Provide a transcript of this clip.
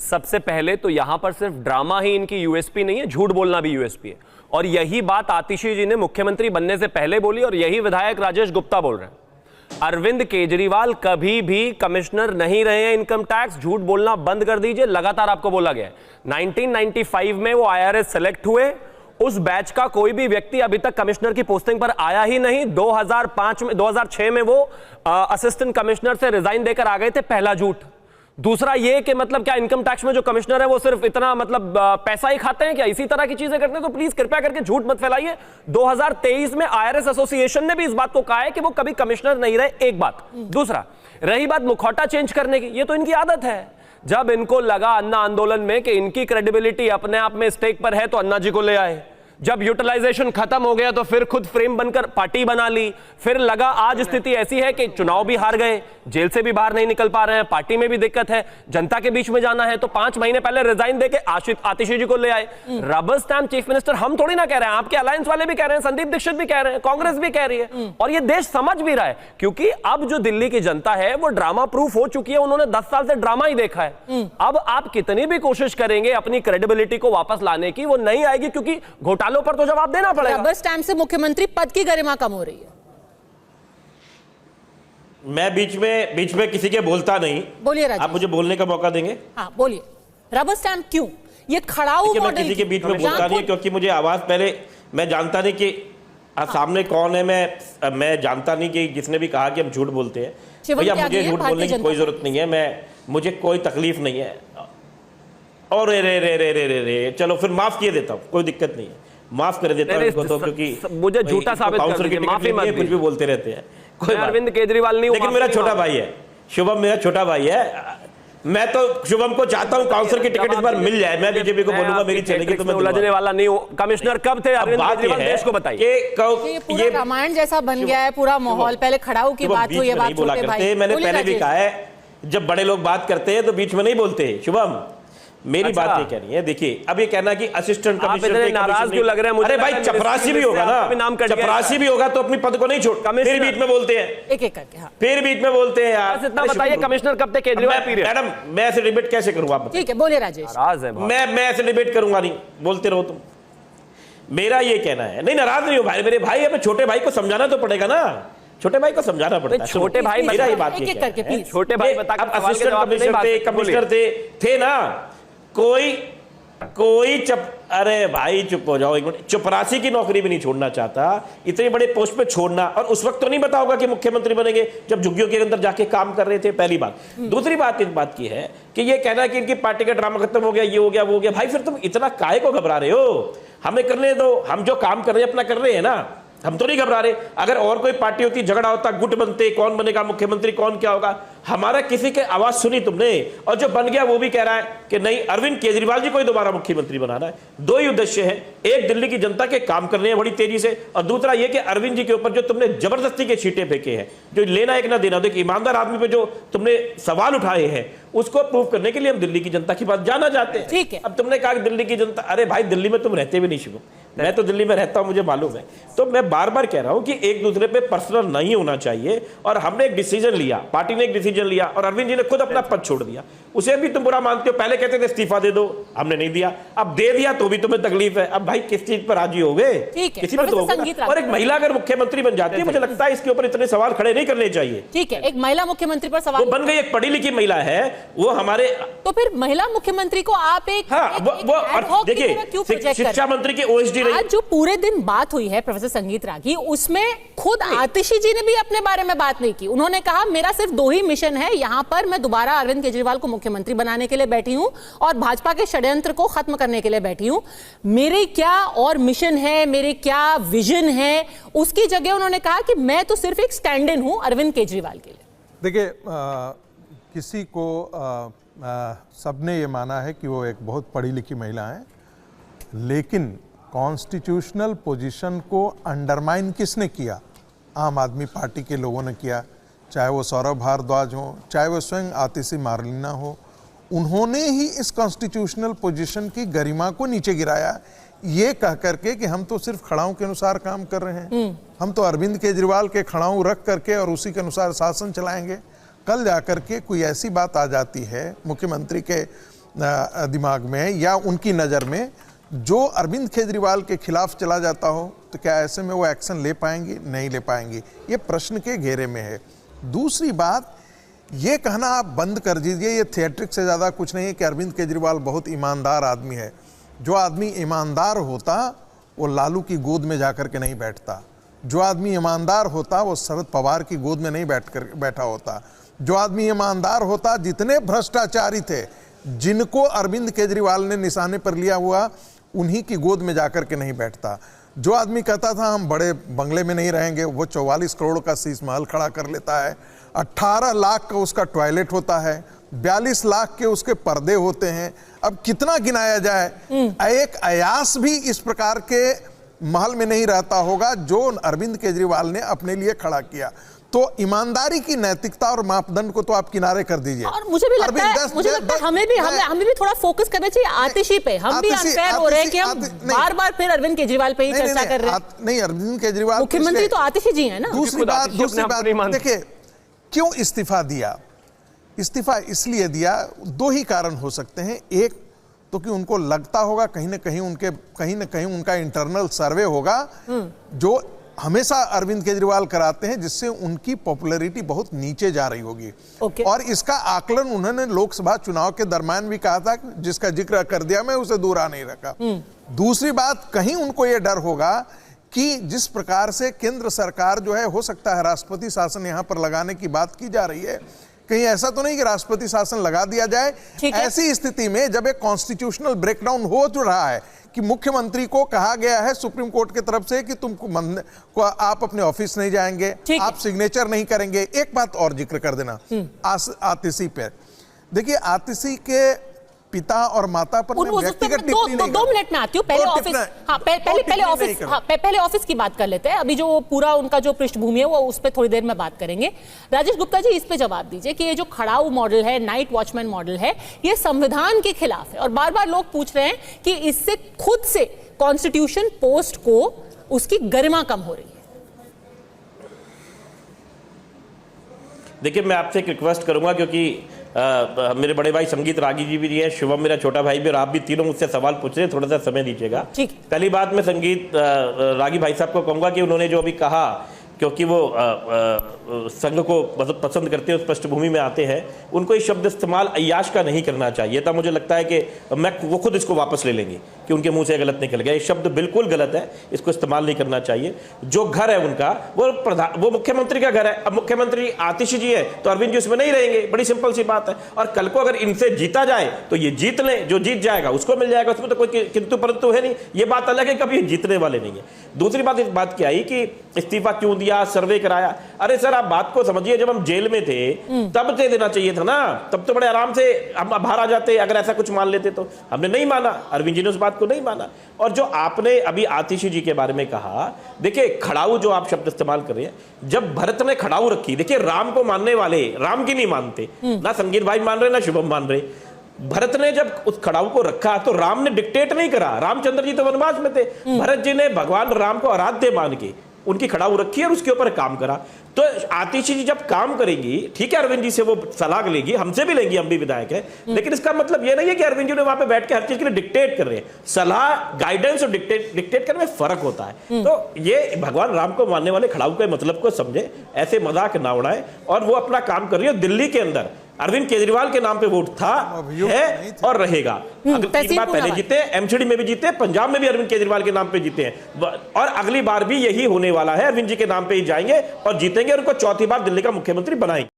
सबसे पहले तो यहां पर सिर्फ ड्रामा ही इनकी यूएसपी नहीं है, झूठ बोलना भी यूएसपी है। और यही बात आतिशी जी ने मुख्यमंत्री बनने से पहले बोली और यही विधायक राजेश गुप्ता बोल रहे हैं। अरविंद केजरीवाल कभी भी कमिश्नर नहीं रहे हैं इनकम टैक्स, झूठ बोलना बंद कर दीजिए। लगातार आपको बोला गया है 1995 में वो आईआरएस सेलेक्ट हुए, उस बैच का कोई भी व्यक्ति अभी तक कमिश्नर की पोस्टिंग पर आया ही नहीं। 2006 में वो असिस्टेंट कमिश्नर से रिजाइन देकर आ गए थे, पहला झूठ। दूसरा ये कि मतलब क्या इनकम टैक्स में जो कमिश्नर है वो सिर्फ इतना मतलब पैसा ही खाते हैं क्या, इसी तरह की चीजें करते हैं? तो प्लीज कृपया करके झूठ मत फैलाइए। 2023 में आईआरएस एसोसिएशन ने भी इस बात को कहा है कि वो कभी कमिश्नर नहीं रहे, एक बात। दूसरा, रही बात मुखौटा चेंज करने की, ये तो इनकी आदत है। जब इनको लगा अन्ना आंदोलन में कि इनकी क्रेडिबिलिटी अपने आप में स्टेक पर है तो अन्ना जी को ले आए। जब यूटिलाइजेशन खत्म हो गया तो फिर खुद फ्रेम बनकर पार्टी बना ली। फिर लगा आज स्थिति ऐसी है कि चुनाव भी हार गए, जेल से भी बाहर नहीं निकल पा रहे हैं, पार्टी में भी दिक्कत है, जनता के बीच में जाना है, तो 5 महीने पहले रिजाइन देके आतिशी जी को ले आए। रबर स्टैम्प चीफ मिनिस्टर हम थोड़ी ना कह रहे हैं, आपके अलायंस वाले भी कह रहे हैं, संदीप दीक्षित भी कह रहे हैं, कांग्रेस भी कह रही है, और ये देश समझ भी रहा है। क्योंकि अब जो दिल्ली की जनता है वो ड्रामा प्रूफ हो चुकी है, उन्होंने 10 साल से ड्रामा ही देखा है। अब आप कितनी भी कोशिश करेंगे अपनी क्रेडिबिलिटी को वापस लाने की, वो नहीं आएगी, क्योंकि घोटालों पर तो जवाब देना पड़ेगा। रबर स्टैम्प से मुख्यमंत्री पद की गरिमा कम हो रही है। मैं बीच में किसी के बोलता नहीं। बोलिए राजेश, आप मुझे बोलने का मौका देंगे? हाँ बोलिए। रबर स्टैम्प क्यों? ये खड़ाऊ मॉडल मैं किसी के बीच में बोलता नहीं, क्योंकि मुझे आवाज पहले मैं जानता नहीं कि सामने कौन है। मैं जानता नहीं कि जिसने भी कहा कि हम झूठ बोलते हैं। भैया मुझे झूठ बोलने की कोई जरूरत नहीं है, मुझे कोई तकलीफ नहीं है। और रे चलो फिर माफ किए देता हूँ, कोई दिक्कत नहीं है, माफ कर देता हूँ तो, क्योंकि मुझे झूठा साबित कर दीजिए, माफी मत कुछ भी बोलते रहते हैं। कोई अरविंद केजरीवाल नहीं, लेकिन मेरा छोटा भाई है शुभम, मेरा छोटा भाई है। मैं तो शुभम को चाहता हूँ काउंसिल की टिकट इस बार मिल जाए। मैं बीजेपी को बोलूंगा मेरी चलेगी तो मैं उलझने वाला नहीं हूँ। कमिश्नर कब थे अरविंद केजरीवाल, देश को बताइए। ये रामायण जैसा बन गया है पूरा माहौल। पहले खड़ाऊ की बात हुई, ये बात छोटे भाई। मैंने पहले भी कहा है, जब बड़े लोग बात करते हैं तो बीच में नहीं बोलते। शुभम मेरी बात ये कह रही है, देखिए अब ये कहना कि असिस्टेंट कमिश्नर नाराज क्यों लग रहे हैं मुझे? अरे भाई चपरासी भी होगा ना, चपरासी भी होगा तो अपनी पद को नहीं छोड़, फिर बीच में बोलते हैं एक एक करके। हाँ। फिर बीच में बोलते हैं यार। इतना बताइए कमिश्नर कब थे केजरीवाल पीरियड? मैडम मैं ऐसे डिबेट कैसे करूँ आप? ठीक है बोलिए राजेश। नाराज है मैं ऐसे डिबेट करूंगा नहीं, बोलते रहो तुम। मेरा ये कहना है, नहीं नाराज नहीं हो भाई, मेरे भाई अपने छोटे भाई को समझाना तो पड़ेगा ना, छोटे भाई को समझाना पड़ता है। छोटे भाई मेरा ये बात करके छोटे भाई बता, असिस्टेंट कमिश्नर थे ना, कोई अरे भाई चुप हो जाओ एक मिनट। चपरासी की नौकरी भी नहीं छोड़ना चाहता, इतने बड़े पोस्ट पे छोड़ना। और उस वक्त तो नहीं पता होगा कि मुख्यमंत्री बनेंगे जब झुग्गियों के अंदर जाके काम कर रहे थे, पहली बात। दूसरी बात इस बात की है कि ये कहना कि इनकी पार्टी का ड्रामा खत्म हो गया, ये हो गया वो हो गया। भाई फिर तुम इतना काहे को घबरा रहे हो? हमें करने दो, हम जो काम कर रहे हैं अपना कर रहे हैं ना, हम तो नहीं घबरा रहे। अगर और कोई पार्टी होती, झगड़ा होता, गुट बनते, कौन बनेगा मुख्यमंत्री, कौन क्या होगा, हमारा किसी के आवाज सुनी तुमने? और जो बन गया वो भी कह रहा है कि नहीं अरविंद केजरीवाल जी को ही दोबारा मुख्यमंत्री बनाना है। दो ही उद्देश्य है, एक दिल्ली की जनता के काम करने हैं बड़ी तेजी से, और दूसरा ये कि अरविंद जी के ऊपर जो तुमने जबरदस्ती के छींटे फेंके हैं, जो लेना एक ना देना, देखिए ईमानदार आदमी पे जो तुमने सवाल उठाए हैं, उसको प्रूव करने के लिए हम दिल्ली की जनता की बात जाना चाहते हैं। ठीक है। अब तुमने कहा कि दिल्ली की जनता, अरे भाई दिल्ली में तुम रहते भी नहीं शुभ, मैं तो दिल्ली में रहता हूं, मुझे मालूम है। तो मैं बार बार कह रहा हूं कि एक दूसरे पे पर्सनल नहीं होना चाहिए। और हमने एक डिसीजन लिया, पार्टी ने एक डिसीजन लिया, और अरविंद जी ने खुद अपना पद छोड़ दिया। उसे भी तुम बुरा मानते हो, पहले कहते थे इस्तीफा दे दो, हमने नहीं दिया, अब दे दिया तो भी तुम्हें तकलीफ है। अब भाई किस चीज पर राजी हो गए? किसी पर तो होगा। और एक महिला अगर मुख्यमंत्री बन जाती है, मुझे लगता है इसके ऊपर इतने सवाल खड़े नहीं करने चाहिए। ठीक है, एक महिला मुख्यमंत्री पर सवाल बन गई, एक पढ़ी लिखी महिला है वो हमारे, तो फिर महिला मुख्यमंत्री को आप एक देखिए शिक्षा मंत्री की ओएसडी रही। आज जो पूरे दिन बात हुई है प्रोफेसर संगीत रागी, उसमें खुद आतिशी जी ने भी अपने बारे में बात नहीं की। उन्होंने कहा मेरा सिर्फ 2 ही मिशन है, यहां पर मैं दोबारा अरविंद केजरीवाल को मुख्यमंत्री बनाने के लिए बैठी हूं और भाजपा के षड्यंत्र को खत्म करने के लिए बैठी हूं। मेरे क्या और मिशन है, मेरे क्या विजन है, उसकी जगह उन्होंने कहा कि मैं तो सिर्फ एक स्टैंड इन हूं अरविंद केजरीवाल के लिए। देखिए किसी को सबने ये माना है कि वो एक बहुत पढ़ी लिखी महिला है, लेकिन कॉन्स्टिट्यूशनल पोजीशन को अंडरमाइन किसने किया? आम आदमी पार्टी के लोगों ने किया, चाहे वो सौरभ भारद्वाज हो, चाहे वो स्वयं आतिशी मारलीना हो। उन्होंने ही इस कॉन्स्टिट्यूशनल पोजीशन की गरिमा को नीचे गिराया, ये कह करके कि हम तो सिर्फ खड़ाओं के अनुसार काम कर रहे हैं, हम तो अरविंद केजरीवाल के खड़ाओं रख करके और उसी के अनुसार शासन चलाएंगे। कल जाकर के कोई ऐसी बात आ जाती है मुख्यमंत्री के दिमाग में या उनकी नज़र में जो अरविंद केजरीवाल के खिलाफ चला जाता हो, तो क्या ऐसे में वो एक्शन ले पाएंगी? नहीं ले पाएंगी। ये प्रश्न के घेरे में है। दूसरी बात, ये कहना आप बंद कर दीजिए, ये थिएट्रिक से ज़्यादा कुछ नहीं है कि अरविंद केजरीवाल बहुत ईमानदार आदमी है। जो आदमी ईमानदार होता वो लालू की गोद में जाकर के नहीं बैठता। जो आदमी ईमानदार होता वो शरद पवार की गोद में नहीं बैठा होता। जो आदमी ईमानदार होता, जितने भ्रष्टाचारी थे जिनको अरविंद केजरीवाल ने निशाने पर लिया हुआ, उन्हीं की गोद में जाकर के नहीं बैठता। जो आदमी कहता था हम बड़े बंगले में नहीं रहेंगे, वो 44 करोड़ का शीश महल खड़ा कर लेता है। 18 लाख का उसका टॉयलेट होता है, 42 लाख के उसके पर्दे होते हैं। अब कितना गिनाया जाए? एक अयास भी इस प्रकार के महल में नहीं रहता होगा जो अरविंद केजरीवाल ने अपने लिए खड़ा किया। तो ईमानदारी की नैतिकता और मापदंड को तो आप किनारे कर दीजिए। और मुझे भी लगता है हमें भी थोड़ा फोकस करना चाहिए आतिशी पे। हम भी अनफेयर हो रहे हैं कि हम बार-बार फिर अरविंद केजरीवाल पे ही चर्चा कर रहे हैं। नहीं, अरविंद केजरीवाल मुख्यमंत्री तो आतिशी जी हैं ना। दूसरी बात देखिए, क्यों इस्तीफा दिया? इस्तीफा इसलिए दिया, दो ही कारण हो सकते हैं। एक तो कि उनको लगता होगा कहीं ना कहीं उनका इंटरनल सर्वे होगा जो हमेशा अरविंद केजरीवाल कराते हैं, जिससे उनकी पॉपुलैरिटी बहुत नीचे जा रही होगी। और इसका आकलन उन्होंने लोकसभा चुनाव के दरमियान भी कहा था, जिसका जिक्र कर दिया, मैं उसे दूरा नहीं रखा। दूसरी बात, कहीं उनको यह डर होगा कि जिस प्रकार से केंद्र सरकार जो है, हो सकता है राष्ट्रपति शासन यहां पर लगाने की बात की जा रही है, कहीं ऐसा तो नहीं कि राष्ट्रपति शासन लगा दिया जाए। ऐसी स्थिति में जब एक कॉन्स्टिट्यूशनल ब्रेकडाउन हो जो रहा है कि मुख्यमंत्री को कहा गया है सुप्रीम कोर्ट की तरफ से कि आप अपने ऑफिस नहीं जाएंगे, आप सिग्नेचर नहीं करेंगे। एक बात और जिक्र कर देना आतिशी पे। देखिए, आतिशी के पिता और माता पर व्यक्तिगत टिप्पणी नहीं। 2 मिनट में आती हूँ। पहले ऑफिस की बात कर लेते हैं। अभी जो पूरा उनका जो पृष्ठभूमि है वो उस पर थोड़ी देर में बात करेंगे। राजेश गुप्ता जी, इस पे जवाब दीजिए कि ये जो खड़ाऊ मॉडल है, नाइट वॉचमैन मॉडल है, ये संविधान के खिलाफ है। और बार बार लोग पूछ रहे हैं कि इससे खुद से कॉन्स्टिट्यूशन पोस्ट को उसकी गरिमा कम हो रही है। देखिए, मैं आपसे एक रिक्वेस्ट करूंगा, क्योंकि मेरे बड़े भाई संगीत रागी जी भी है, शिवम मेरा छोटा भाई भी, और आप भी तीनों मुझसे सवाल पूछ रहे हैं, थोड़ा सा समय दीजिएगा। पहली बात, मैं संगीत रागी भाई साहब को कहूंगा कि उन्होंने जो अभी कहा, क्योंकि वो संघ को मतलब पसंद करते हैं, उस पृष्ठभूमि में आते हैं, उनको ये शब्द इस्तेमाल अय्याश का नहीं करना चाहिए था। मुझे लगता है कि वो खुद इसको वापस ले लेंगे कि उनके मुंह से गलत निकल गया। ये शब्द बिल्कुल गलत है, इसको इस्तेमाल नहीं करना चाहिए। जो घर है उनका, वो मुख्यमंत्री का घर है। अब मुख्यमंत्री आतिशी जी है तो अरविंद जी उसमें नहीं रहेंगे, बड़ी सिंपल सी बात है। और कल को अगर इनसे जीता जाए तो ये जीत लें, जो जीत जाएगा उसको मिल जाएगा, उसमें तो कोई किंतु परंतु है नहीं। ये बात अलग है, कभी जीतने वाले नहीं है। दूसरी बात, इस बात की आई कि इस्तीफा क्यों दिया, सर्वे कराया। अरे सर, आप बात को समझिए, जब हम जेल में थे तब दे देना चाहिए था ना, तब तो बड़े आराम से हम बाहर आ जाते अगर ऐसा कुछ मान लेते। तो हमने नहीं माना, अरविंद जी ने उस बात को नहीं माना। और जो आपने अभी आतिशी जी के बारे में कहा, देखिए खड़ाऊ जो आप शब्द इस्तेमाल कर रहे हैं, जब भरत ने खड़ाऊ रखी, देखिए राम को मानने वाले राम की नहीं मानते, ना संगीत भाई मान रहे ना शुभम मान रहे। भरत ने जब उस खड़ाऊ को रखा तो राम ने डिक्टेट नहीं करा, रामचंद्र जी तो वनवास में थे, भरत जी ने भगवान राम को आराध्य मान के उनकी खड़ाऊ रखी और उसके ऊपर काम करा। तो आतिशी जी जब काम करेंगी, ठीक है, अरविंद जी से वो सलाह लेगी, हमसे भी लेंगी, हम भी विधायक हैं, लेकिन इसका मतलब ये नहीं है कि अरविंद जी ने वहां पे बैठ के हर चीज के लिए डिक्टेट कर रहे हैं। सलाह, गाइडेंस और डिक्टेट करने में फर्क होता है। तो ये भगवान राम को मानने वाले खड़ाऊ के मतलब को समझे, ऐसे मजाक ना उड़ाएं। और वो अपना काम कर रही है। दिल्ली के अंदर अरविंद केजरीवाल के नाम पे वोट था, है और रहेगा। अगर 3 बार पहले जीते, एमसीडी में भी जीते, पंजाब में भी अरविंद केजरीवाल के नाम पे जीते हैं, और अगली बार भी यही होने वाला है, अरविंद जी के नाम पे ही जाएंगे और जीतेंगे और उनको चौथी बार दिल्ली का मुख्यमंत्री बनाएंगे।